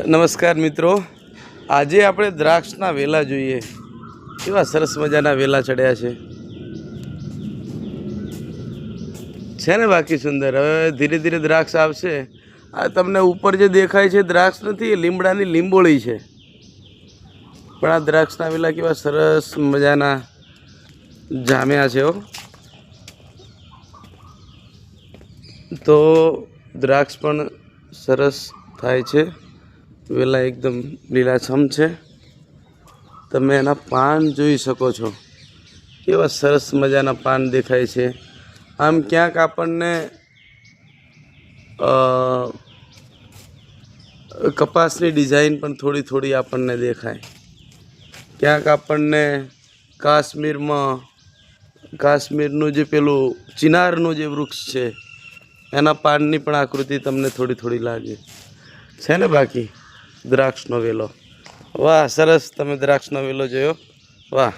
નમસ્કાર મિત્રો, આજે આપણે દ્રાક્ષના વેલા જોઈએ. કેવા સરસ મજાના વેલા ચડ્યા છે ને બાકી સુંદર. હવે ધીરે ધીરે દ્રાક્ષ આવશે. આ તમને ઉપર જે દેખાય છે દ્રાક્ષ નથી, એ લીમડાની લીંબોળી છે. પણ આ દ્રાક્ષના વેલા કેવા સરસ મજાના જામ્યા છે. તો દ્રાક્ષ પણ સરસ થાય છે. વેલા એકદમ લીલાછમ છે. તમે એના પાન જોઈ શકો છો, કેવા સરસ મજાના પાન દેખાય છે. આમ ક્યાંક આપણને કપાસની ડિઝાઇન પણ થોડી થોડી આપણને દેખાય. ક્યાંક આપણને કાશ્મીરનું જે પેલું ચિનારનું જે વૃક્ષ છે એના પાનની પણ આકૃતિ તમને થોડી થોડી લાગે છે ને. બાકી દ્રાક્ષનો વેલો, વાહ સરસ. તમે દ્રાક્ષનો વેલો જોયો, વાહ.